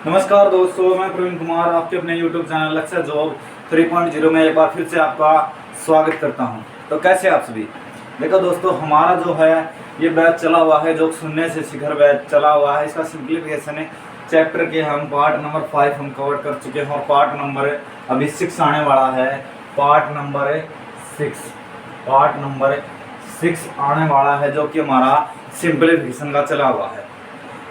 नमस्कार दोस्तों, मैं प्रवीण कुमार आपके अपने YouTube चैनल लक्ष्य जॉब 3.0 में एक बार फिर से आपका स्वागत करता हूं। तो कैसे आप सभी। देखो दोस्तों, हमारा जो है ये बैच चला हुआ है, जो शून्य से शिखर बैच चला हुआ है। इसका सिंप्लीफिकेशन चैप्टर के हम पार्ट नंबर 5 हम कवर कर चुके हैं और पार्ट नंबर अभी 6 आने वाला है। पार्ट नंबर 6 आने वाला है, जो कि हमारा सिंप्लीफिकेशन का चला हुआ है।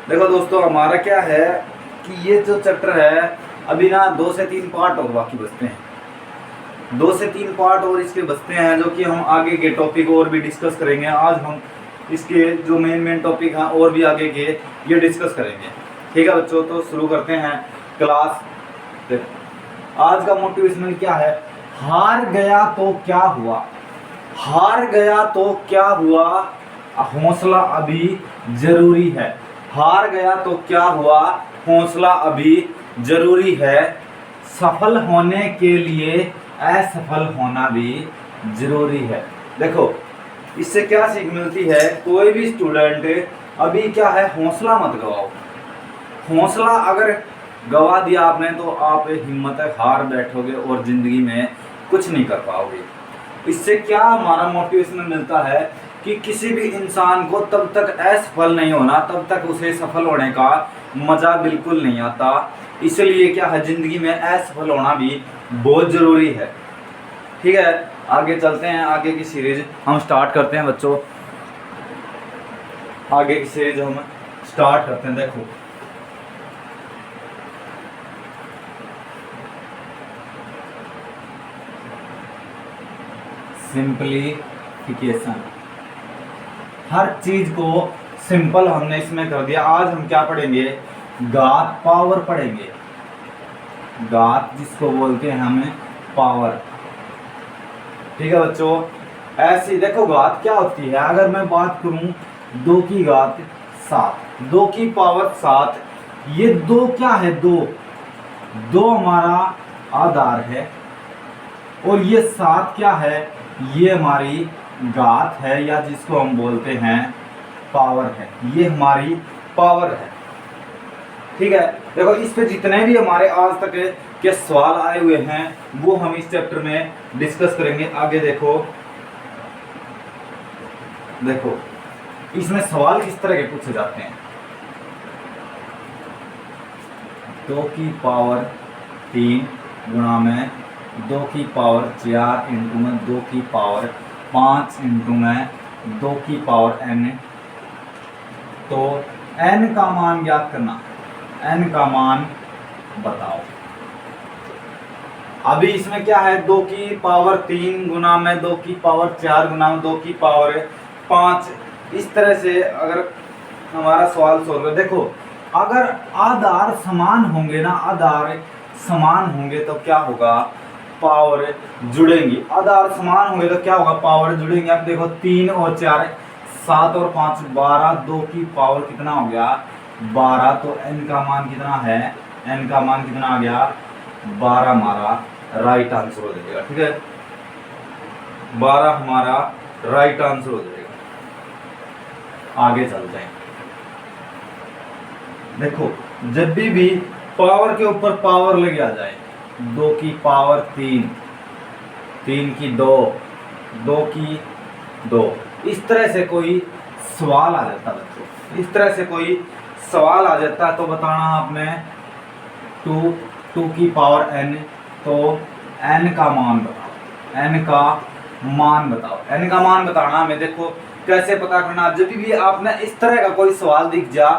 देखो दोस्तों, हमारा क्या है कि ये जो चैप्टर है अभी ना 2 से 3 पार्ट और बाकी बचते हैं। 2 से 3 पार्ट और इसके बचते हैं, जो कि हम आगे के टॉपिक और भी डिस्कस करेंगे। आज हम इसके जो मेन टॉपिक हैं और भी आगे के ये डिस्कस करेंगे। ठीक है बच्चों, तो शुरू करते हैं क्लास। देखो आज का मोटिवेशनल क्या है। हार गया तो क्या हुआ, हार गया तो क्या हुआ, हौसला अभी जरूरी है। हार गया तो क्या हुआ, हौसला अभी जरूरी है। सफल होने के लिए असफल होना भी जरूरी है। देखो इससे क्या सीख मिलती है, कोई भी स्टूडेंट अभी क्या है, हौसला मत गवाओ। हौसला अगर गवा दिया आपने तो आप हिम्मत हार बैठोगे और जिंदगी में कुछ नहीं कर पाओगे। इससे क्या हमारा मोटिवेशन मिलता है कि किसी भी इंसान को तब तक असफल नहीं होना, तब तक उसे सफल होने का मजा बिल्कुल नहीं आता। इसलिए क्या है, जिंदगी में असफल होना भी बहुत जरूरी है। ठीक है, आगे चलते हैं। आगे की सीरीज हम स्टार्ट करते हैं बच्चों। आगे की सीरीज हम स्टार्ट करते हैं। देखो सिंप्लीफिकेशन, हर चीज को सिंपल हमने इसमें कर दिया। आज हम क्या पढ़ेंगे, घात पावर पढ़ेंगे। घात जिसको बोलते हैं हमें पावर। ठीक है बच्चों, ऐसी देखो घात क्या होती है। अगर मैं बात करूं 2 की घात 7, 2 की पावर 7, ये 2 क्या है, 2 हमारा आधार है और ये 7 क्या है, ये हमारी घात है या जिसको हम बोलते हैं पावर है। ये हमारी पावर है। ठीक है, देखो इस पे जितने भी हमारे आज तक के सवाल आए हुए हैं वो हम इस चैप्टर में डिस्कस करेंगे। आगे देखो इसमें सवाल किस तरह के पूछे जाते हैं। 2 की पावर 3 गुणा में 2 की पावर 4 इंटू में 2 की पावर 5 इंटू में 2 की पावर n। तो n का मान ज्ञात करना, n का मान बताओ। अभी इसमें क्या है, 2 की पावर 3 गुना में 2 की पावर 4 गुना में 2 की पावर 5। इस तरह से अगर हमारा सवाल सोल्व कर, देखो अगर आधार समान होंगे ना, आधार समान होंगे तो क्या होगा, पावर जुड़ेंगी। आधार समान होंगे तो क्या होगा, पावर जुड़ेंगे। अब देखो 3 और 4 7 और 5 12, 2 की पावर कितना हो गया 12। तो n का मान कितना है, n का मान कितना आ गया 12, हमारा राइट आंसर हो जाएगा। ठीक है, 12 हमारा राइट आंसर हो जाएगा। आगे चलते हैं। देखो जब भी पावर के ऊपर पावर लग आ जाए, 2 की पावर 3, 3 की 2, 2 की 2, इस तरह से कोई सवाल आ जाता है बच्चों, इस तरह से कोई सवाल आ जाता है तो बताना आपने 2 की पावर n। तो n का मान बताओ, n का मान बताओ, n का मान बताना हमें। देखो कैसे पता करना, जब भी आपने इस तरह का कोई सवाल दिख जा,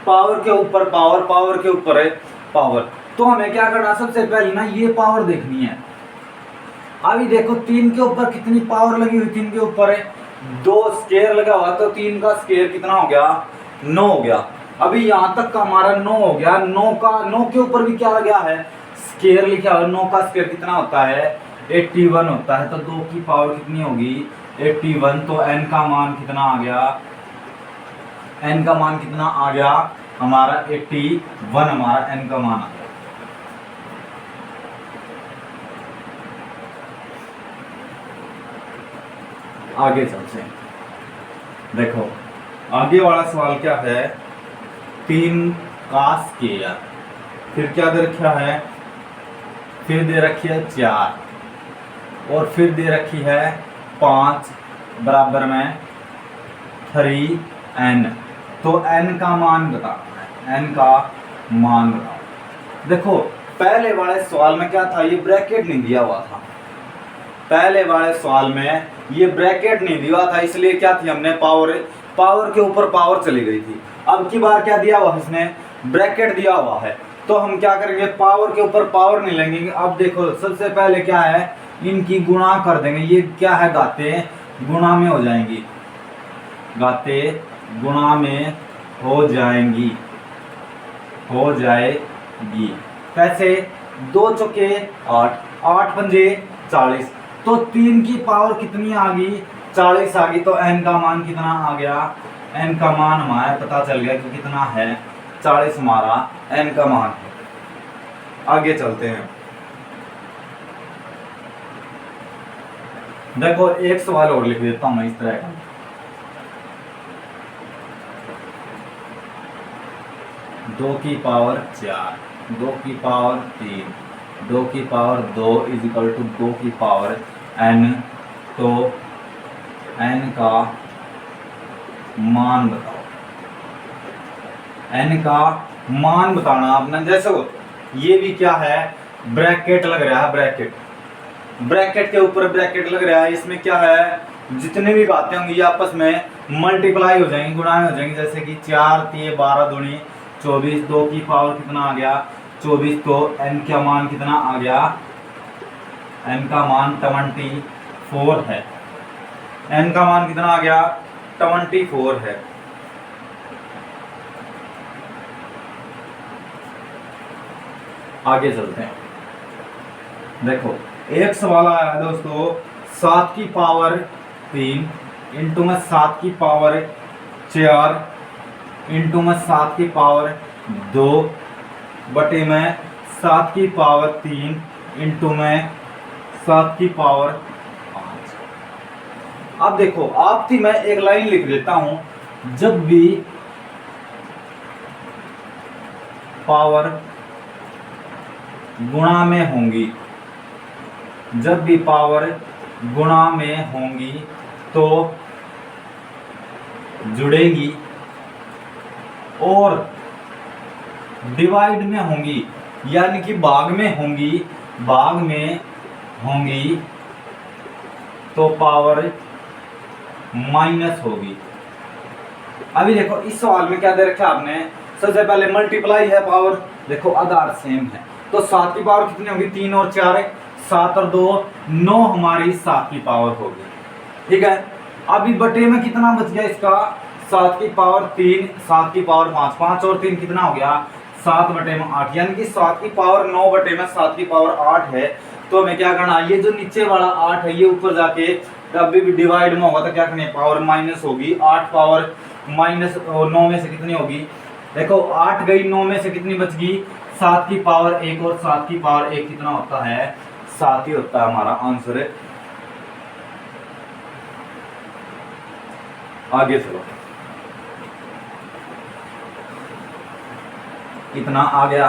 पावर के ऊपर पावर, पावर के ऊपर पावर, तो हमें क्या करना, सबसे पहले ना ये पावर देखनी है। अभी देखो 3 के ऊपर कितनी पावर लगी हुई, 3 के ऊपर 2 स्क्वायर लगा हुआ, तो 3 का स्क्वायर कितना हो गया 9 हो गया। अभी यहाँ तक का हमारा 9 हो गया। 9 के ऊपर भी क्या लगा है, स्क्वायर लिखा हुआ। 9 का स्क्वायर कितना होता है 81 होता है। तो 2 की पावर कितनी होगी 81। तो n का मान कितना आ गया, n का मान कितना आ गया हमारा 81, हमारा n का मान आ गया। आगे चलते हैं। देखो आगे वाला सवाल क्या है, 3 का स्क्वायर फिर क्या दे रखा है, फिर दे रखी है 4, और फिर दे रखी है 5 बराबर में 3n। तो n का मान बताना है, n का मान बताओ। देखो पहले वाले सवाल में क्या था, ये ब्रैकेट नहीं दिया हुआ था। पहले वाले सवाल में ये ब्रैकेट नहीं दिया था, इसलिए क्या थी हमने पावर के ऊपर पावर चली गई थी। अब की बार क्या दिया हुआ, इसने ब्रैकेट दिया हुआ है, तो हम क्या करेंगे, पावर के ऊपर पावर नहीं लेंगे। अब देखो सबसे पहले क्या है, इनकी गुणा कर देंगे। ये क्या है, गाते गुणा में हो जाएंगी, गाते गुणा में हो जाएंगी, हो जाएगी। कैसे, 2 चौके 8, 8 पंजे 40, तो 3 की पावर कितनी आ गई, 40 आ गई। तो n का मान कितना आ गया, n का मान हमारा पता चल गया कि कितना है, 40 हमारा n का मान है। आगे चलते हैं। देखो एक सवाल और लिख देता हूं मैं इस तरह का, 2 की पावर 4, 2 की पावर 3, 2 की पावर 2 इज इक्वल टू 2 की पावर n। तो n का मान बताओ, n का मान बताना आपने। जैसे ये भी क्या है, ब्रैकेट लग रहा है, ब्रैकेट के ऊपर ब्रैकेट लग रहा है। इसमें क्या है, जितने भी बातें होंगी ये आपस में मल्टीप्लाई हो जाएंगी, गुणा हो जाएंगी। जैसे कि 4 3 12 दूनी 24, 2 की पावर कितना आ गया 24, तो n का मान कितना आ गया, n का मान 24 है। n का मान कितना आ गया, 24 है। आगे चलते हैं। देखो एक सवाल आया है दोस्तों, 7 की पावर 3 इंटू में 7 की पावर 4 इंटू में 7 की पावर 2 बटे में 7 की पावर 3 इंटू में 7 की पावर 5। अब देखो आपकी मैं एक लाइन लिख देता हूं, जब भी पावर गुणा में होंगी, जब भी पावर गुणा में होंगी तो जुड़ेगी, और डिवाइड में होंगी यानी कि भाग में होंगी तो पावर माइनस होगी। अभी देखो इस सवाल में क्या दे रखा है आपने, सबसे पहले मल्टीप्लाई है पावर, देखो आधार सेम है, तो 7 की पावर कितनी होगी, 3 और 4 है, 7 और 2 9 हमारी 7 की पावर होगी। ठीक है, अभी बटे में कितना बच गया इसका, 7 की पावर 3, 7 की पावर 5, 5 और 3 कितना हो गया 7 बटे में 8, यानी कि 7 की पावर 9 बटे में 7 की पावर 8 है। तो हमें क्या करना, ये जो नीचे वाला 8 है ये ऊपर जाके अभी भी डिवाइड में होगा तो क्या करनी है, पावर माइनस होगी। 8 पावर माइनस 9 में से कितनी होगी, देखो 8 गई, 9 में से कितनी बच गई 7 की पावर 1, और 7 की पावर 1 कितना होता है 7 ही होता है हमारा आंसर। आगे चलो, कितना आ गया,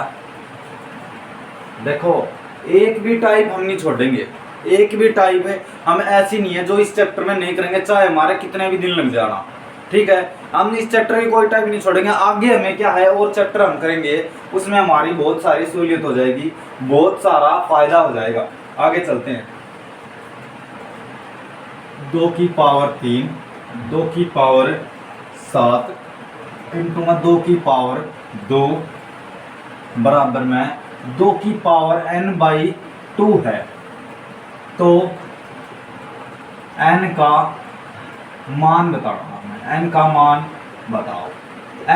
देखो एक भी टाइप हम नहीं छोड़ेंगे, एक भी टाइप है हम ऐसी नहीं है जो इस चैप्टर में नहीं करेंगे, चाहे हमारे कितने भी दिन लग जाना। ठीक है, हम इस चैप्टर की कोई टाइप नहीं छोड़ेंगे। आगे हमें क्या है और चैप्टर हम करेंगे, उसमें हमारी बहुत सारी सहूलियत हो जाएगी, बहुत सारा फायदा हो जाएगा। आगे चलते हैं। 2 की पावर 3, 2 की पावर 7 इंटू में 2 की पावर 2 बराबर में 2 की पावर n/2 है। तो n का मान बताना आपने, n का मान बताओ।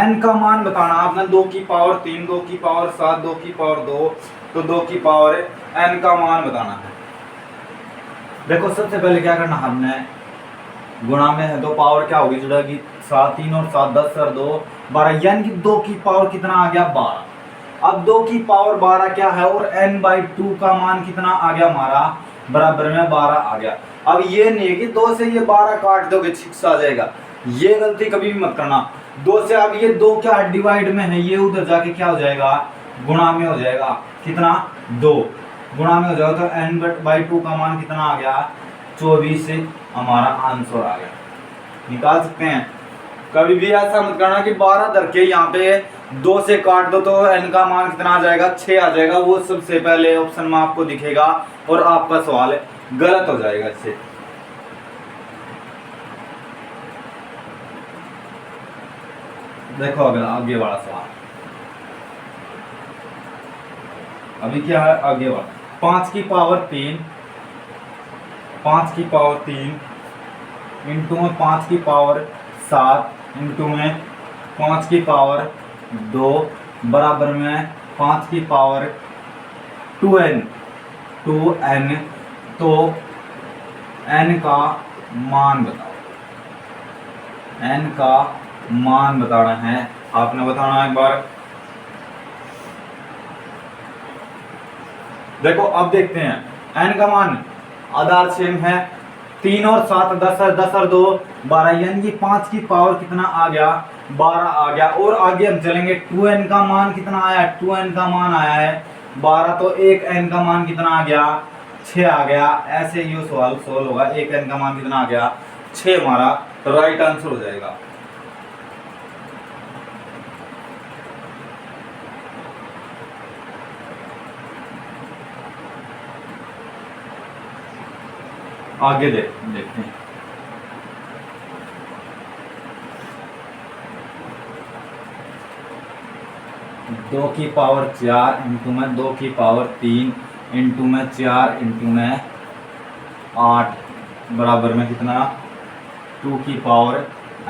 n का मान बताना आपने, 2 की पावर 3, 2 की पावर 7, 2 की पावर 2, तो 2 की पावर n का मान बताना है। देखो सबसे पहले क्या करना हमने, गुणा में है तो पावर क्या होगी जुड़ेगी, 7 3 और 7 10 और 2 12, यानी कि 2 की पावर कितना आ गया 12। अब 2 की पावर 12 क्या है, और n/2 का मान कितना आ गया हमारा, बराबर में 12 आ गया। अब ये नहीं है कि 2 से ये 12 काट दोगे 6 आ जाएगा, ये गलती कभी भी मत करना। 2 से अब ये 2 क्या डिवाइड में है, ये उधर जाके क्या हो जाएगा गुणा में हो जाएगा कितना 2, गुणा में हो जाएगा तो n/2 का मान कितना आ गया 24 से हमारा आंसर आ गया। निकाल सकते हैं। कभी भी ऐसा मत करना कि 12 धर के यहाँ पे 2 से काट दो तो n का मान कितना आ जाएगा 6 आ जाएगा, वो सबसे पहले ऑप्शन में आपको दिखेगा और आपका सवाल गलत हो जाएगा इससे। देखो अगला आगे वाला सवाल, अभी क्या है आगे वाला 5 की पावर 3 इंटू में 5 की पावर 7 इंटू में 5 की पावर 2 बराबर में 5 की पावर 2n। तो n का मान बताओ, n का मान बताना है आपने, बताना एक बार। देखो अब देखते हैं n का मान आधार सेम है 3 और 7 10 और 10 और 2 12, यानी कि 5 की पावर कितना आ गया 12 आ गया। और आगे हम चलेंगे 2n का मान कितना आया, 2n का मान आया है 12, तो 1n का मान कितना आ गया 6 आ गया। ऐसे ये सवाल सोल्व होगा, 1n का मान कितना आ गया 6 हमारा राइट आंसर हो जाएगा। आगे देखते हैं। 2 की पावर 4 इंटू में 2 की पावर 3 इंटू में 4 इंटू में 8 बराबर में कितना 2 की पावर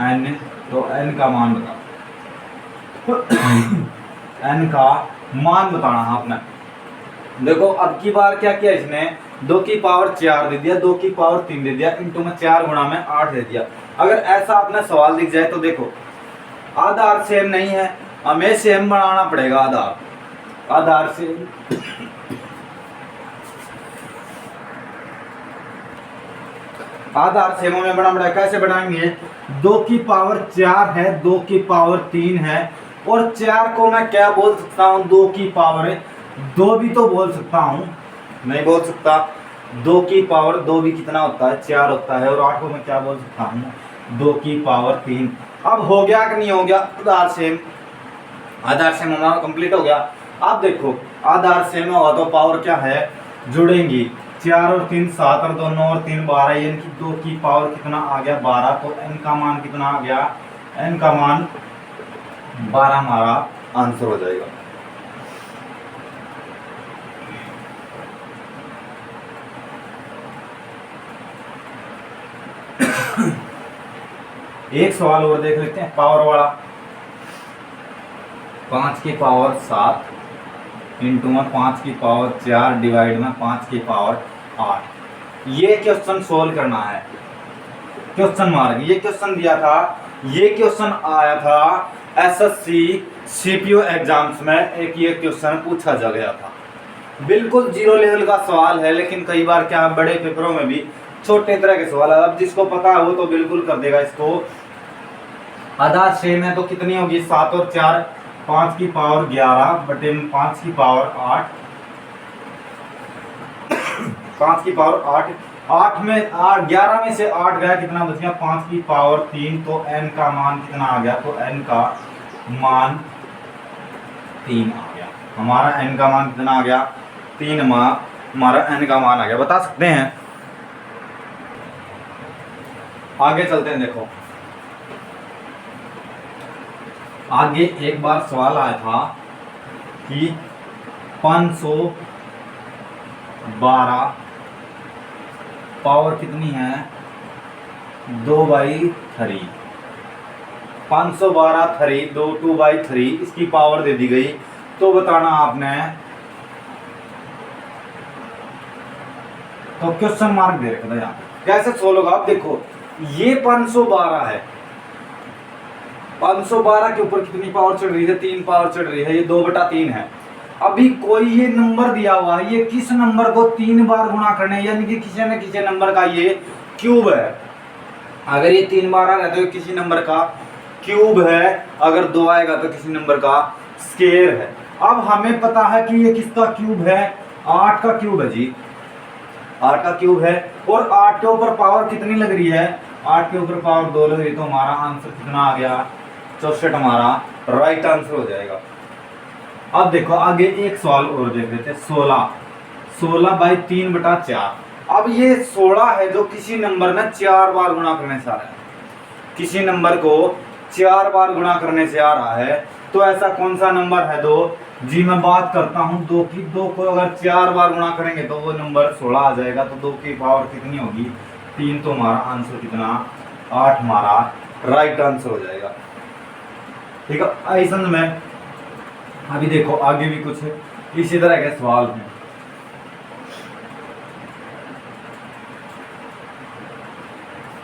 n। तो n का मान बताओ n का मान बताना है आपने। देखो अब की बार क्या किया इसने 2 की पावर 4 दे दिया, 2 की पावर 3 दे दिया, इंटू में 4 गुणा में 8 दे दिया। अगर ऐसा आपने सवाल दिख जाए तो देखो आधार सेम नहीं है, हमें सेम बनाना पड़ेगा। आधार सेम आधार सेम हमें बनाना पड़ेगा। कैसे बनाएंगे 2 की पावर 4 है, 2 की पावर 3 है और 4 को मैं क्या बोल सकता हूँ 2 की पावर 2 भी तो बोल सकता हूँ, नहीं बोल सकता। 2 की पावर 2 भी कितना होता है 4 होता है। और 8 को मैं क्या बोल सकता हूँ 2 की पावर 3। अब हो गया कि नहीं हो गया आधार सेम हमारा कंप्लीट हो गया। अब देखो आधार सेम होगा तो पावर क्या है जुड़ेंगी, 4 और 3 7 और 2 9 और 3 12, यानी कि 2 की पावर कितना आ गया 12। तो n का मान कितना आ गया, n का मान 12 हमारा आंसर हो जाएगा। एक सवाल और देख लेते हैं पावर वाला। 5 की पावर 7 इंटू में 5 की पावर 4 डिवाइड में 5 की पावर 8। ये क्वेश्चन सोल्व करना है। क्वेश्चन मार्क ये क्वेश्चन दिया था, ये क्वेश्चन आया था एसएससी सीपीओ एग्जाम्स में। एक ये क्वेश्चन पूछा जा गया था, बिल्कुल 0 लेवल का सवाल है, लेकिन कई बार क्या बड़े पेपरों में भी छोटे तरह के सवाल है। अब जिसको पता है वो तो बिल्कुल कर देगा इसको। आधार सेम है तो कितनी होगी 7 और 4 5 की पावर 11 बटे 5 की पावर 8 5 की पावर 8 8 में 11 में से 8 गया कितना बच गया 5 की पावर 3। तो n का मान कितना आ गया, तो n का मान 3 आ गया। हमारा n का मान कितना आ गया 3, हमारा n का मान आ गया। बता सकते हैं। आगे चलते हैं। देखो आगे एक बार सवाल आया था कि 512 पावर कितनी है 2/3। 512 3 2/3 इसकी पावर दे दी गई। तो बताना आपने, तो क्वेश्चन मार्क दे रखा था यहाँ। कैसे सोल्व होगा, आप देखो ये 512 है, 512 के ऊपर कितनी पावर चढ़ रही है 3 पावर चढ़ रही है, ये 2/3 है। अभी कोई ये नंबर दिया हुआ है, ये किस नंबर को 3 बार गुणा करने, यानी कि किसी न किसी नंबर का ये क्यूब है। अगर ये 3 बार आ रहा है तो किसी नंबर का क्यूब है, अगर 2 आएगा तो किसी नंबर का स्क्वायर है। अब हमें पता है कि ये किसका क्यूब है, 8 का क्यूब है जी, 8 का क्यूब है। और 8 के ऊपर पावर कितनी लग रही है, 8 के ऊपर पावर 2 लग रही है। तो हमारा आंसर कितना आ गया, 64 हमारा राइट आंसर हो जाएगा। अब देखो आगे एक सवाल और देख लेते हैं। 16/3/4। अब ये 16 है जो किसी नंबर में 4 बार गुणा करने से आ रहा है, किसी नंबर को 4 बार गुणा करने से आ रहा है। तो ऐसा कौन सा नंबर है दो जी, मैं बात करता हूँ 2 की। 2 को अगर 4 बार गुणा करेंगे तो वो नंबर 16 आ जाएगा। तो 2 की पावर कितनी होगी, 3। तो हमारा आंसर कितना, 8 हमारा राइट आंसर हो जाएगा। ठीक है, ऐसा में अभी देखो आगे भी कुछ इसी तरह के सवाल हैं।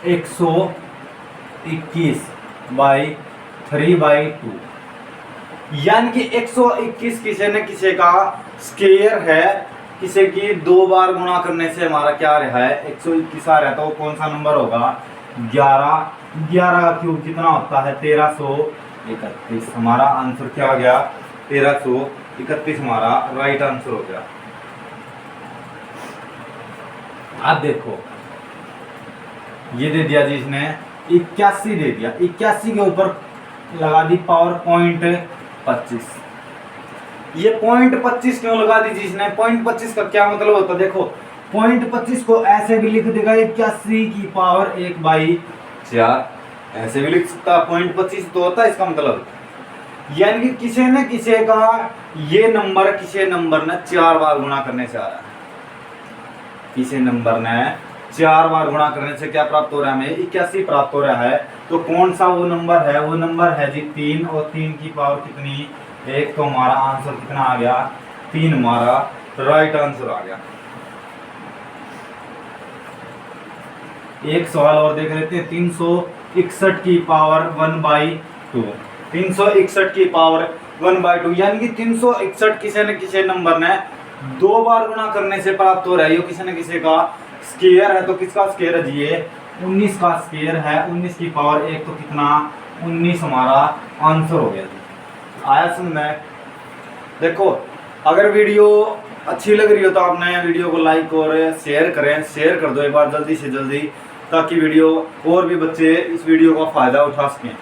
121/3/2 यानी कि 121 किसी न किसी का स्क्वायर है, किसी की 2 बार गुणा करने से हमारा क्या रहा है, 121 आ रहा है। तो कौन सा नंबर होगा, 11। 11 का क्यूब कितना होता है, 1331। हमारा आंसर क्या आ गया, 1331 हमारा राइट आंसर हो गया। अब देखो ये दे दिया जी इसने 81 दे दिया, 81 के ऊपर लगा दी पावर 0.25। ये 0.25 क्यों लगा दी जी इसने, 0.25 का क्या मतलब होता है, देखो 0.25 को ऐसे भी लिख देगा 81 की पावर 1/4, ऐसे भी लिख सकता। 0.25 तो होता है इसका मतलब, यानी कि किसी न किसी का ये नंबर किसी नंबर ने 4 बार गुणा करने से आ रहा है, किसी नंबर ने 4 बार गुणा करने से क्या प्राप्त हो रहा है, हमें 81 प्राप्त हो रहा है। तो कौन सा वो नंबर है, वो नंबर है जी 3। और 3 की पावर कितनी, 1। तो हमारा आंसर कितना आ गया, 3 हमारा राइट आंसर आ गया। एक सवाल और देख लेते हैं। 361 की पावर 1/2, 361 की पावर 1/2 यानी कि 361 किसी न किसी नंबर ने 2 बार गुणा करने से प्राप्त हो रहा है। ये किसी न किसी का स्क्वायर है। तो किसका स्क्वायर है जी, ये 19 का स्क्वायर है। 19 की पावर 1 तो कितना, 19 हमारा आंसर हो गया जी। आया समझ में। देखो अगर वीडियो अच्छी लग रही हो तो आपने वीडियो को लाइक और शेयर करें, शेयर कर दो एक बार जल्दी से जल्दी, ताकि वीडियो और भी बच्चे इस वीडियो का फ़ायदा उठा सकें।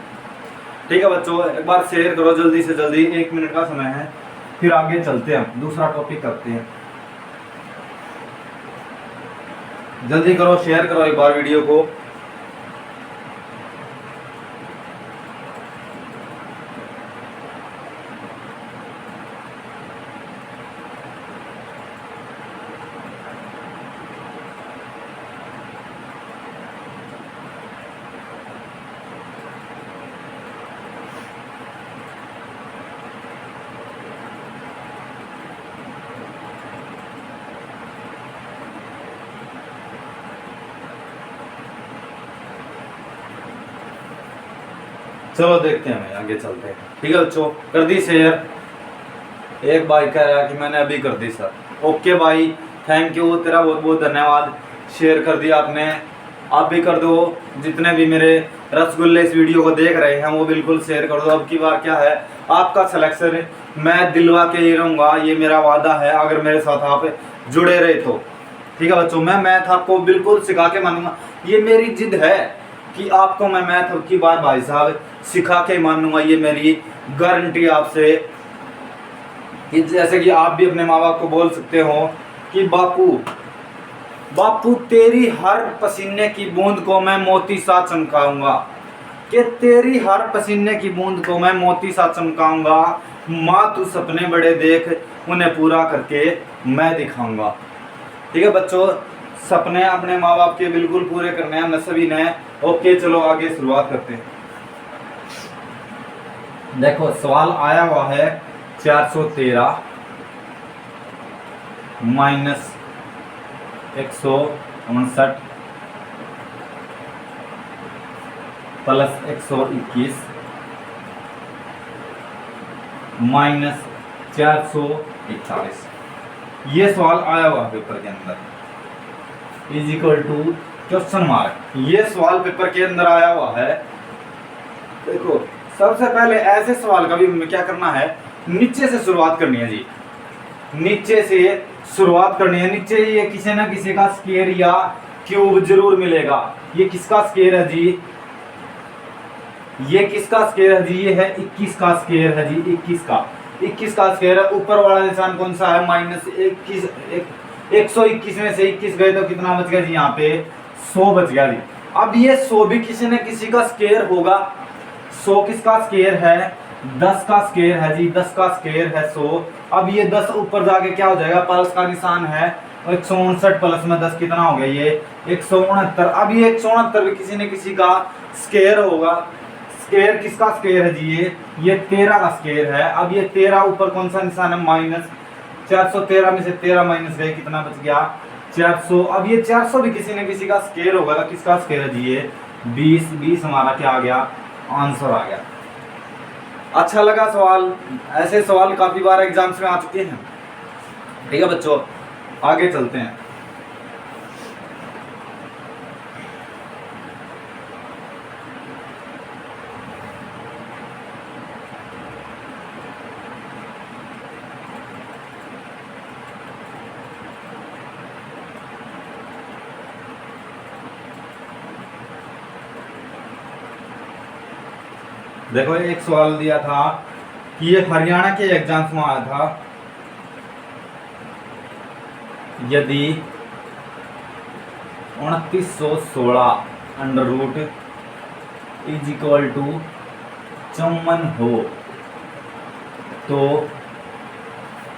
ठीक है बच्चों, एक बार शेयर करो जल्दी से जल्दी, 1 मिनट का समय है, फिर आगे चलते हैं, दूसरा टॉपिक करते हैं। जल्दी करो, शेयर करो एक बार वीडियो को। चलो देखते हैं, आगे चलते हैं। ठीक है बच्चों, कर दी शेयर। एक भाई कह रहा है कि मैंने अभी कर दी सर। ओके भाई, थैंक यू, तेरा बहुत बहुत धन्यवाद, शेयर कर दिया आपने। आप भी कर दो, जितने भी मेरे रसगुल्ले इस वीडियो को देख रहे हैं वो बिल्कुल शेयर कर दो। अब की बार क्या है, आपका सिलेक्शन मैं दिलवा के ही रहूँगा, ये मेरा वादा है, अगर मेरे साथ आप जुड़े रहे तो। ठीक है बच्चों, मैं मैथ आपको बिल्कुल सिखा के मानूंगा, ये मेरी जिद है कि आपको मैं मैथ अब की बार भाई साहब सिखा के मानूंगा, ये मेरी गारंटी आपसे। कि जैसे कि आप भी अपने माँ बाप को बोल सकते हो कि बापू बापू तेरी हर पसीने की बूंद को मैं मोती सा चमकाऊंगा, कि तेरी हर पसीने की बूंद को मैं मोती सा चमकाऊंगा। माँ तू सपने बड़े देख, उन्हें पूरा करके मैं दिखाऊंगा। ठीक है बच्चों, सपने अपने माँ बाप के बिल्कुल पूरे करने हैं, मैं सभी ने। ओके चलो आगे शुरुआत करते हैं। देखो सवाल आया हुआ है 413 माइनस 159 प्लस 121 माइनस 441। ये सवाल आया हुआ पेपर के अंदर, is equal to question mark. ये सवाल पेपर के अंदर आया हुआ है। देखो सबसे पहले ऐसे सवाल का भी क्या करना है, नीचे से शुरुआत करनी है जी, नीचे से शुरुआत करनी है। नीचे ये किसी ना किसी का स्क्वायर या क्यूब जरूर मिलेगा। ये किसका स्क्वायर है जी, ये किसका स्क्वायर है जी, ये है 21 का स्क्वायर है जी, 21 का स्क्वायर है। ऊपर वाला निशान कौन सा है, -21, 121 में से 21 गए तो कितना बच गया जी, यहाँ पे 100 बच गया जी। अब ये 100 भी किसी न किसी का स्क्वायर होगा। 100 किसका स्क्वायर है, 10 का स्क्वायर है जी, 10 का स्क्वायर है 100। अब ये 10 ऊपर जाके क्या हो जाएगा, प्लस का निशान है, 169 प्लस में 10 कितना हो गया, ये 169। अब ये 169 भी किसी न किसी का स्क्वायर होगा। स्क्वायर किसका स्क्वायर है जी, ये 13 का स्क्वायर है। अब ये 13 ऊपर कौन सा निशान है, माइनस, 413 में से 13 माइनस गए, कितना बच गया, 400। अब ये 400 भी किसी न किसी का स्क्वायर होगा। तो किसका स्क्वायर है जी, ये 20 हमारा क्या आ गया, आंसर आ गया। अच्छा लगा सवाल, ऐसे सवाल काफी बार एग्जाम्स में आ चुके हैं। ठीक है बच्चों, आगे चलते हैं। देखो एक सवाल दिया था कि ये हरियाणा के एग्जाम्स में आया था, यदि 2916 under root is equal to 54 हो तो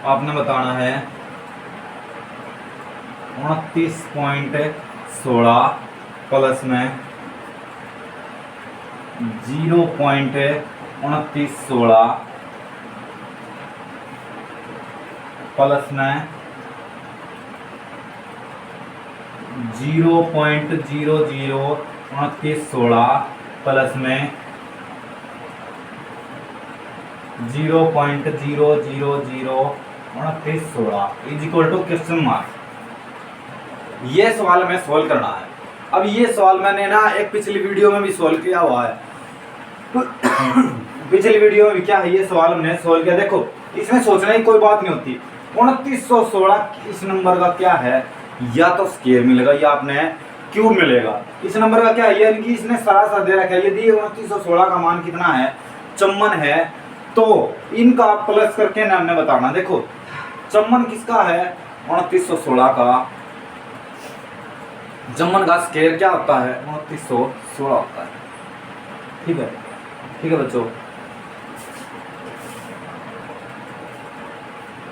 आपने बताना है 29.16 प्लस में 0.2916 प्लस में 0.002916 प्लस में 0.0002916 is equal to question mark. ये सवाल हमें सोल्व करना है। अब ये सवाल मैंने ना एक पिछली वीडियो में भी सोल्व किया हुआ है। पिछली वीडियो में भी क्या है, ये सवाल हमने सोल्व किया। देखो इसमें सोचने की कोई बात नहीं होती। 2916 इस नंबर का क्या है, या तो स्क्वायर मिलेगा या आपने क्यूब मिलेगा। इस नंबर का क्या है, यानी कि इसने सरासर दे रखा है। यदि 2916 का मान कितना है, 54 है, तो इनका प्लस करके ना हमने बताना। देखो 54 किसका है, 2916 का। जमन का स्क्वायर क्या होता है, 2916 होता है। ठीक है, ठीक है बच्चों,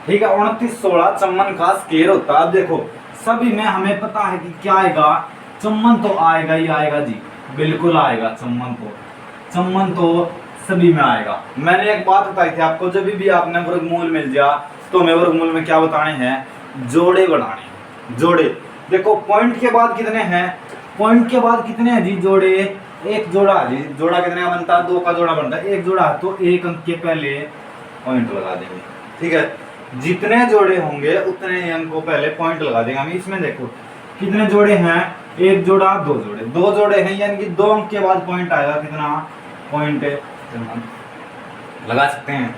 ठीक है। 2916 54 का स्क्वायर होता है। अब देखो सभी में हमें पता है कि क्या आएगा, 54 तो आएगा ही आएगा जी, बिल्कुल आएगा। 54 तो सभी में आएगा। मैंने एक बात बताई थी आपको, जब भी आपने वर्गमूल मिल जाए तो हमें वर्गमूल में क्या बताने हैं, जोड़े बनाने। जोड़े देखो पॉइंट के बाद कितने हैं, पॉइंट के बाद कितने हैं जी, जोड़े। एक जोड़ा जी, जोड़ा कितने का बनता है, 2 का जोड़ा बनता है। एक जोड़ा तो एक अंक के पहले पॉइंट लगा देंगे। ठीक है, जितने जोड़े होंगे उतने अंक को पहले पॉइंट लगा देंगे हम। इसमें देखो कितने जोड़े हैं, एक जोड़ा, 2 जोड़े, 2 जोड़े हैं, यानी कि 2 अंक के बाद पॉइंट आएगा, कितना पॉइंट लगा सकते हैं।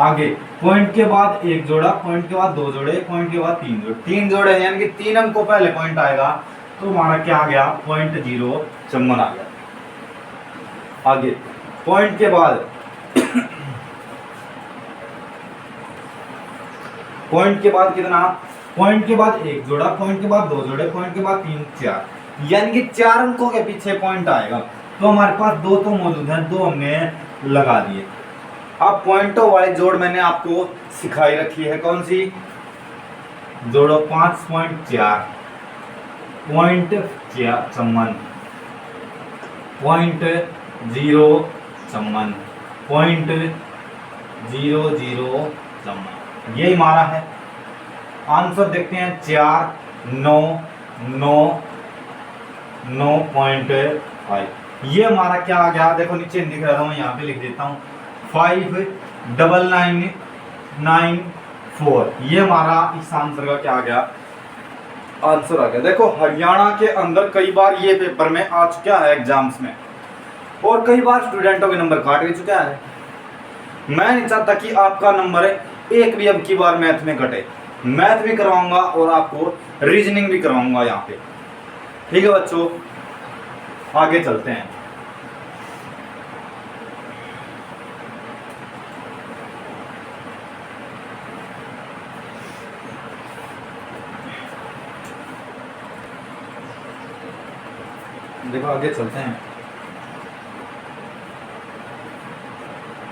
आगे पॉइंट के बाद एक जोड़ा, पॉइंट के बाद 2 जोड़े, पॉइंट के बाद 3 जोड़े, 3 जोड़े यानी कि 3 अंक को पहले पॉइंट आएगा, तो हमारा क्या आ गया, 0.54 आ गया। आगे पॉइंट के बाद पॉइंट के बाद कितना, पॉइंट के बाद एक जोड़ा, पॉइंट के बाद 2 जोड़े, पॉइंट के बाद 3, 4, यानी कि 4 अंकों के पीछे पॉइंट आएगा। तो हमारे पास 2 तो मौजूद है, 2 हमने लगा दिए। अब पॉइंटों वाले जोड़ मैंने आपको सिखाई रखी है, कौन सी, जोड़ो 5.4, पॉइंट 54, पॉइंट 054, पॉइंट 004, यही हमारा है आंसर। देखते हैं 4, 9, 9, 9.5, ये हमारा क्या आ गया। देखो नीचे दिख रहा था, मैं यहाँ पे लिख देता हूँ, 59994, ये हमारा इस आंसर का क्या आ गया, आंसर आ गया। देखो हरियाणा के अंदर कई बार ये पेपर में आ चुका है एग्जाम्स में, और कई बार स्टूडेंटों के नंबर काट भी चुका है। मैं नहीं चाहता कि आपका नंबर एक भी अब की बार मैथ में घटे। मैथ भी करवाऊंगा और आपको रीजनिंग भी करवाऊंगा यहाँ पे। ठीक है बच्चों, आगे चलते हैं। देखो आगे चलते हैं।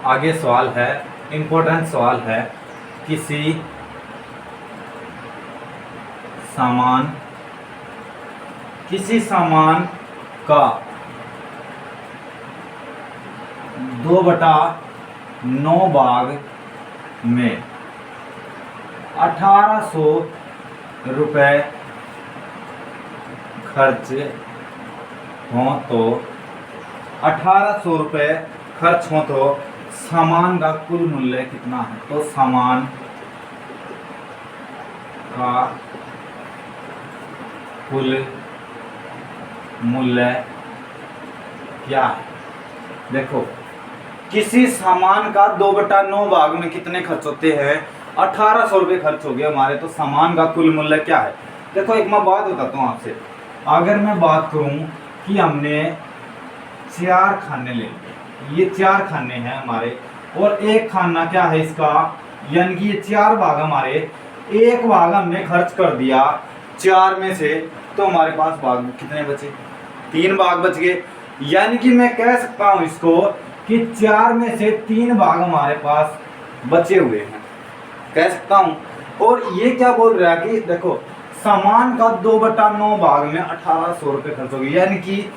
आगे सवाल है, इंपॉर्टेंट सवाल है। किसी सामान का 2/9 भाग में 1800 रुपये खर्च हो तो 1800 रुपये खर्च हो तो सामान का कुल मूल्य कितना है? तो सामान का कुल मूल्य क्या है? देखो, किसी सामान का 2/9 भाग में कितने खर्च होते हैं? 1800 रुपये खर्च हो गए हमारे, तो सामान का कुल मूल्य क्या है? देखो एक मैं बात बताता हूँ आपसे। अगर मैं बात करूँ कि हमने 4 खाने ले लिए, ये 4 खाने हैं हमारे, और एक खाना क्या है इसका, यानी कि ये 4 भाग हमारे, एक भाग हमने खर्च कर दिया 4 में से, तो हमारे पास भाग कितने बचे? 3 भाग बच गए। यानी कि मैं कह सकता हूं इसको कि 4 में से 3 भाग हमारे पास बचे हुए हैं, कह सकता हूं। और ये क्या बोल रहा है कि देखो, सामान का 2/9 भाग में 1800 रुपये खर्च हो गए, यानी कि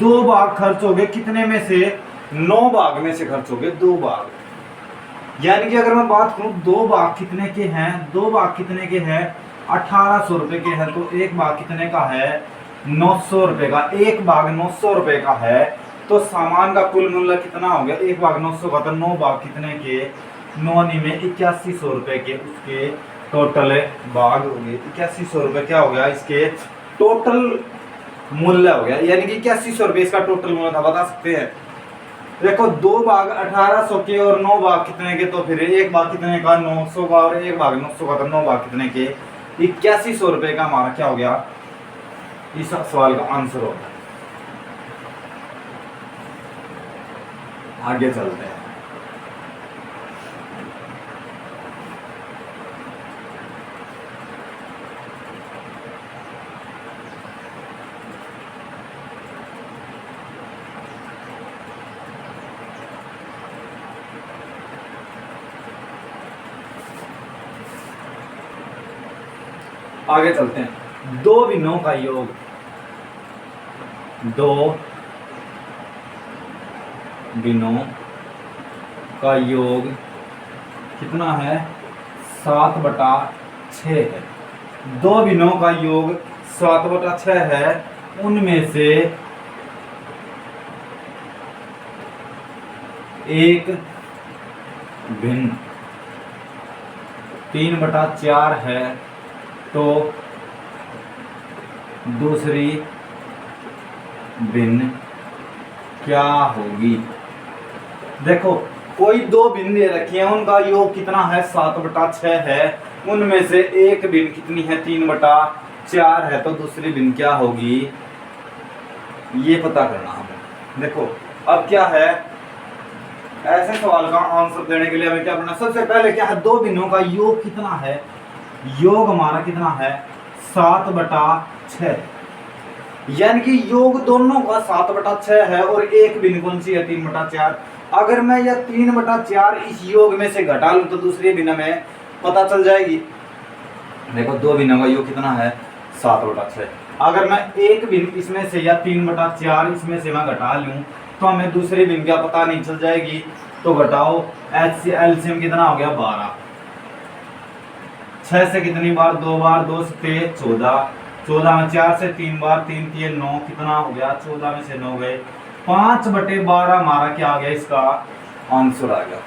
2 भाग खर्च हो गए कितने में से? 9 भाग में से खर्च हो गए 2 भाग। यानी कि अगर मैं बात करूं 2 भाग कितने के हैं, 2 भाग कितने के हैं? 1800 रुपये के हैं, तो एक भाग कितने का है? 900 रुपये का। एक भाग 900 रुपये का है, तो सामान का कुल मूल्य कितना हो गया? एक भाग 900 का, तो 9 भाग कितने के? 9 में 8100 रुपये के उसके टोटल भाग हो गए। 8100 रुपये क्या हो गया? इसके टोटल मूल्य हो गया, यानी कि 8100 रुपये इसका टोटल मूल्य था। बता सकते हैं? देखो 2 भाग 1800 के और 9 भाग कितने के, तो फिर एक भाग कितने का? 900 का, और एक भाग 900 का, तो 9 भाग कितने के? 8100 रुपये का हमारा क्या हो गया? इस सवाल का आंसर होगा। आगे चलते हैं। आगे चलते हैं। 2 भिन्नों का योग, 2 भिन्नों का योग कितना है? 7/6 है। 2 भिन्नों का योग 7/6 है। उनमें से एक भिन्न 3/4 है, तो दूसरी भिन्न क्या होगी? देखो कोई 2 भिन्न दे रखी है, उनका योग कितना है? 7/6 है। उनमें से एक भिन्न कितनी है? 3/4 है, तो दूसरी भिन्न क्या होगी? ये पता करना हमें। देखो अब क्या है, ऐसे सवाल का आंसर देने के लिए हमें क्या करना? सबसे पहले क्या है? 2 भिन्नों का योग कितना है? योग हमारा कितना है? 7/6। यानी कि योग दोनों का 7/6 है, और एक भिन्न कौन सी है? 3/4। अगर मैं यह 3/4 इस योग में से घटा लूं, तो दूसरी भिन्न में पता चल जाएगी। देखो 2 भिन्नों का योग कितना है? 7/6। अगर मैं एक भिन्न इसमें से या 3/4 इसमें से मैं घटा लूं, तो हमें दूसरी भिन्न का पता नहीं चल जाएगी। तो घटाओ, एलसीएम कितना हो गया? 12। 6 से कितनी बार? 2 बार, 2 से 14, 14 में 4 से 3 बार, 3 3 9, कितना हो गया? 14 में से 9 गए, 5/12 हमारा क्या आ गया? इसका आंसर आ गया।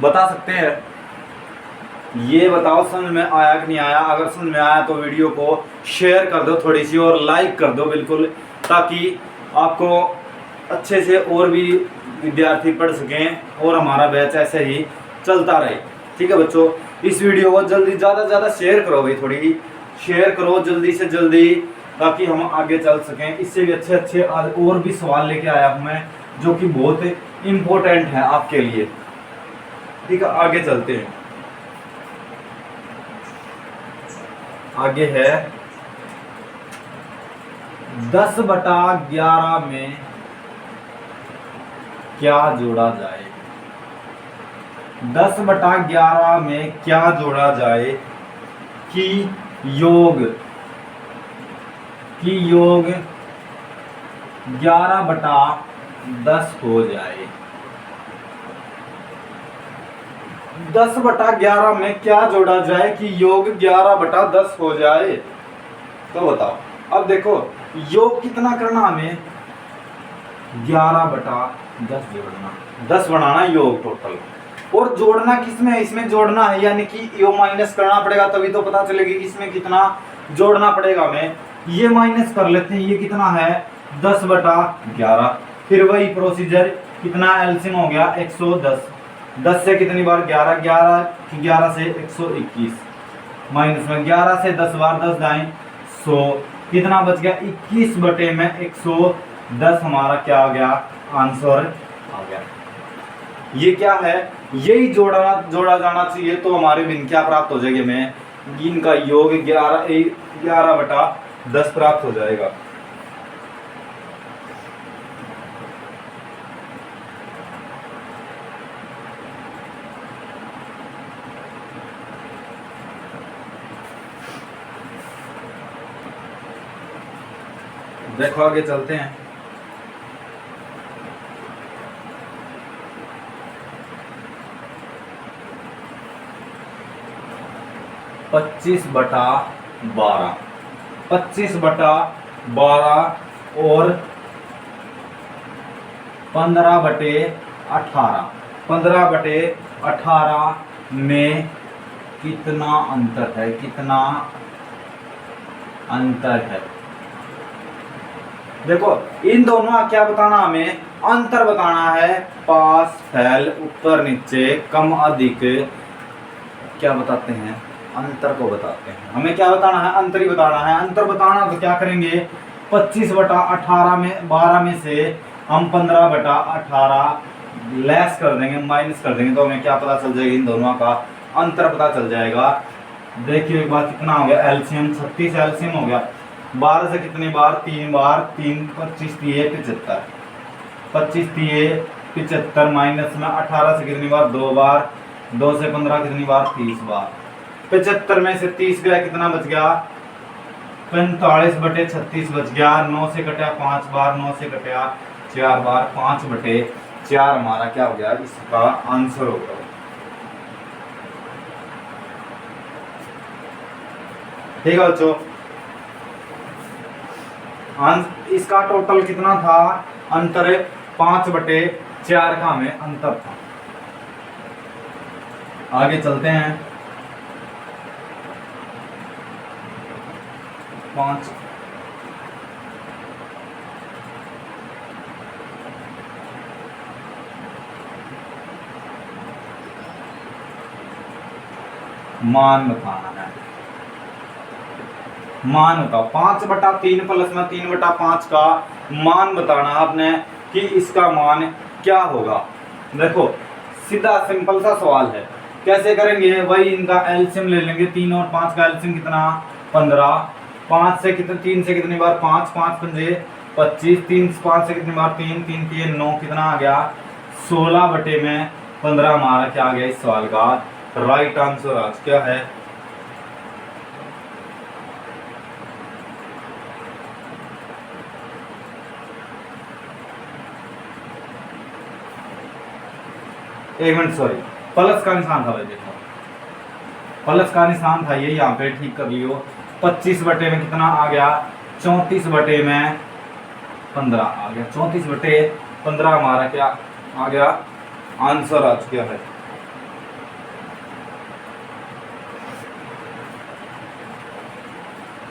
बता सकते हैं? ये बताओ समझ में आया कि नहीं आया? अगर समझ में आया तो वीडियो को शेयर कर दो थोड़ी सी, और लाइक कर दो बिल्कुल, ताकि आपको अच्छे से और भी विद्यार्थी पढ़ सकें। और हमारा बैच ऐसे ही चलता रहे। ठीक है बच्चों, इस वीडियो को जल्दी ज़्यादा से ज़्यादा शेयर करो भाई, थोड़ी शेयर करो जल्दी से जल्दी, ताकि हम आगे चल सकें। इससे भी अच्छे अच्छे और भी सवाल लेके आया हूँ मैं, जो कि बहुत इम्पोर्टेंट है आपके लिए। ठीक है, आगे चलते हैं। आगे है 10/11 में क्या जोड़ा जाए। 10/11 में क्या जोड़ा जाए कि योग 11/10 हो जाए। 10/11 में क्या जोड़ा जाए कि योग 11/10 हो जाए। तो बताओ, अब देखो योग कितना करना हमें, 11/10 जोड़ना, 10 बनाना योग टोटल। और जोड़ना किसमें, इसमें जोड़ना है, यानी कि यो माइनस करना पड़ेगा, तभी तो पता चलेगी कि इसमें कितना जोड़ना पड़ेगा हमें। ये माइनस कर लेते हैं, ये कितना है 10/11। फिर वही प्रोसीजर, कितना एलसीएम हो गया 110, 10 से कितनी बार 11, 11 से 121, माइनस में 11 से 10 बार 10 दाएं 100, कितना बच गया 21/110 हमारा क्या आ गया, आंसर आ गया। ये क्या है, यही जोड़ा जाना चाहिए, तो हमारे बिन क्या प्राप्त हो जाएगी, हमें इनका योग 11/10 प्राप्त हो जाएगा। देखो आगे चलते हैं। पच्चीस बटा 12 और 15/18, 15/18 में कितना अंतर है, कितना अंतर है। देखो इन दोनों का क्या बताना, हमें अंतर बताना है, पास फैल ऊपर नीचे कम अधिक, क्या बताते हैं, अंतर को बताते हैं। हमें क्या बताना है, अंतर ही बताना है। अंतर बताना तो क्या करेंगे, 25/18 में 12 में से हम 15/18 लेस कर देंगे, माइनस कर देंगे, तो हमें क्या पता चल जाएगा, इन दोनों का अंतर पता चल जाएगा। देखिए एक बार कितना हो गया एलसीएम, 36 एलसीएम हो गया। 12 से कितनी बार 3 बार, 3 25 3 75, 25 3 75 माइनस में 18 से कितनी बार 2 बार, 2 से 15 कितनी बार 30 बार। 75 में से 30 गया, कितना बच गया 45/36 बच गया। 9 से कटा 5 बार, 9 से कटा 4 बार, 5/4 हमारा क्या हो गया, इसका आंसर हो गया। ठीक है बच्चों, इसका टोटल कितना था, अंतर 5/4 का हमें अंतर था। आगे चलते हैं। 5 मान बताना है, मान बताओ 5/3 प्लस में 3/5 का मान बताना आपने कि इसका मान क्या होगा। देखो सीधा सिंपल सा सवाल है, कैसे करेंगे, वही इनका एलसीएम ले लेंगे। 3 और 5 का एलसीएम कितना 15, 5 से कितने 3 से कितनी बार 5, 5 पंजे 25, 3 5 से कितनी बार 3, 3 3 9, कितना आ गया 16/15 हमारा क्या आ गया इस सवाल का राइट आंसर आज क्या है। एक मिनट सॉरी, प्लस का निशान था भाई, देखो प्लस का निशान था ये, यहाँ पे ठीक कर लियो। 25 में कितना आ गया 34/15 आ गया। 34/15 हमारा क्या आ गया आंसर आज क्या है।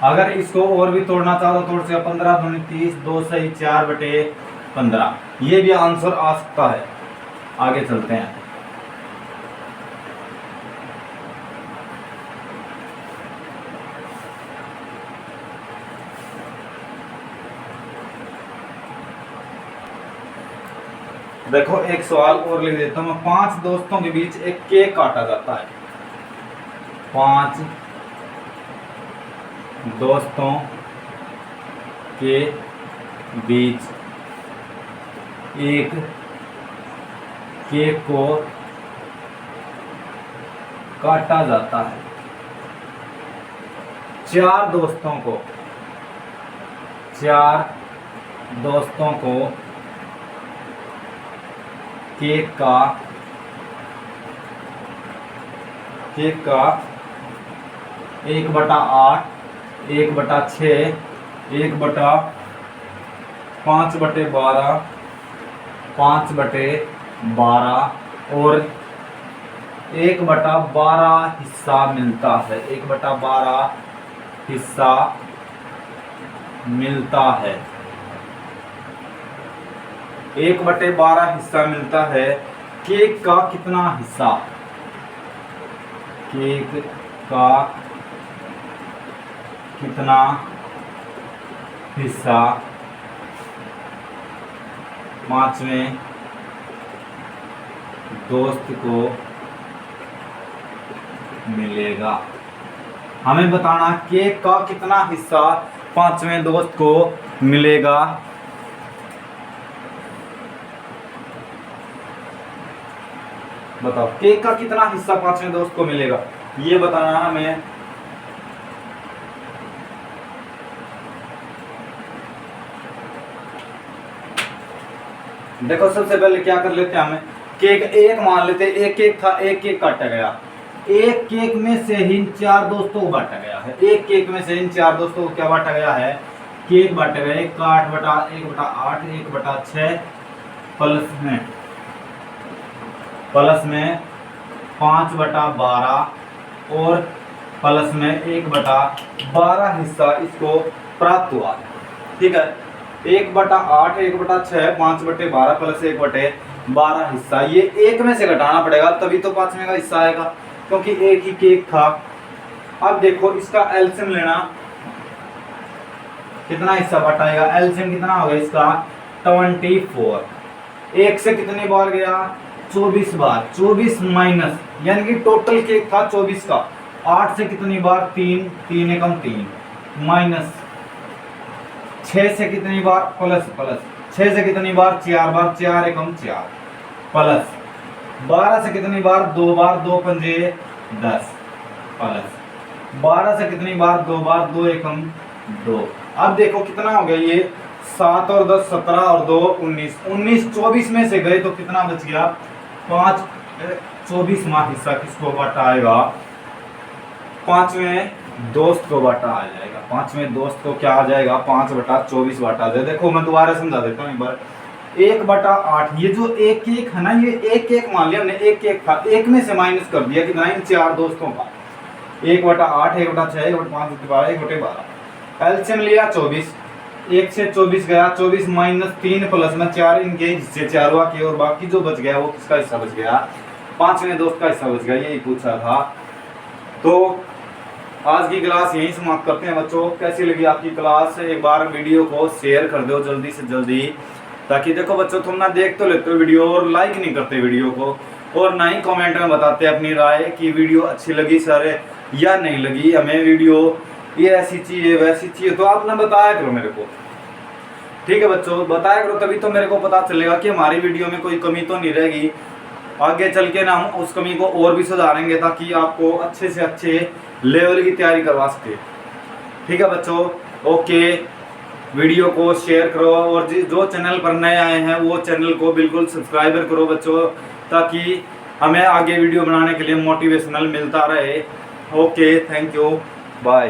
अगर इसको और भी तोड़ना चाहो तो तोड़ से 15 दूनी 30, 2 से 4/15 ये भी आंसर आ सकता है। आगे चलते हैं। देखो एक सवाल और लिख देता हूं मैं। 5 दोस्तों के बीच एक केक काटा जाता है। 5 दोस्तों के बीच एक केक को काटा जाता है। 4 दोस्तों को केक का 1/8, 1/6, 1/5/12, 5/12 और 1/12 हिस्सा मिलता है। 1/12 हिस्सा मिलता है। 1/12 हिस्सा मिलता है। केक का कितना हिस्सा? केक का कितना हिस्सा 5वें दोस्त को मिलेगा? हमें बताना केक का कितना हिस्सा 5वें दोस्त को मिलेगा। बताओ केक का कितना हिस्सा 5वें दोस्त को मिलेगा, ये बताना हमें। देखो सबसे पहले क्या कर लेते हैं, हमें केक एक मान लेते हैं। एक केक था, एक केक काटा गया। एक केक में से इन 4 दोस्तों को बांटा गया है। एक केक में से इन 4 दोस्तों को क्या बांटा गया है? केक बांटा गया। 1/8, 1/6 प्लस में 5/12 और प्लस में 1/12 हिस्सा इसको प्राप्त हुआ। ठीक है, 1/8, 1/6, 5/12 प्लस 1/12 हिस्सा, ये एक में से घटाना पड़ेगा तभी तो 5वें का हिस्सा आएगा, क्योंकि एक ही केक था। अब देखो इसका एलसीएम लेना, कितना हिस्सा बटाएगा? एलसीएम कितना होगा इसका? 24। एक से कितनी बार गया? 24 बार। 24 माइनस, यानी कि टोटल केक था 24 का। 8 से कितनी बार? 3, 3 एकम 3 माइनस 6 से कितनी बार? प्लस 6 से कितनी बार? 4 बार, 4 एकम 4 प्लस 12 से कितनी बार? 2 बार, 2 पंजे 10 प्लस 12 से कितनी बार? 2 बार, 2 एकम 2। अब देखो कितना हो गया ये? 7 और 10 17 और 2 19। 19 24 में से गए तो कितना बच गया? 5। 24वां हिस्सा किसको बांटा आएगा? 5वें दोस्त को बांटा आ जाएगा। 5वें दोस्त को क्या आ जाएगा? 5/24 बांटा आ जाएगा। देखो मैं दोबारा समझा देता हूँ एक बार। 1/8, ये जो एक केक है ना, ये एक केक मान लिया हमने। एक केक था, एक में से माइनस कर दिया कितना? इन 4 दोस्तों का। 1/8, 1/6, 1/5, 1/12। एलसीएम लिया 24। 1 से 24 गया, 24 माइनस 3 प्लस में 4, इनके हिस्से 4 हुआ के, और बाकी जो बच गया वो किसका हिस्सा बच गया? 5वें दोस्त का हिस्सा बच गया। यही पूछा था। तो आज की क्लास यहीं समाप्त करते हैं बच्चों। कैसी लगी आपकी क्लास? एक बार वीडियो को शेयर कर दो जल्दी से जल्दी, ताकि देखो बच्चों तुम ना देख तो लेते हो वीडियो और लाइक नहीं करते वीडियो को, और ना ही कमेंट में बताते अपनी राय कि वीडियो अच्छी लगी सर या नहीं लगी, हमें वीडियो ये ऐसी चाहिए वैसी चाहिए। तो आप ना बताया करो मेरे को, ठीक है बच्चों, बताया करो, तभी तो मेरे को पता चलेगा कि हमारी वीडियो में कोई कमी तो नहीं रहेगी। आगे चल के ना हम उस कमी को और भी सुधारेंगे, ताकि आपको अच्छे से अच्छे लेवल की तैयारी करवा सके। ठीक है बच्चों, ओके। वीडियो को शेयर करो, और जो चैनल पर नए आए हैं वो चैनल को बिल्कुल सब्सक्राइबर करो बच्चों, ताकि हमें आगे वीडियो बनाने के लिए मोटिवेशनल मिलता रहे। Okay, thank you, bye.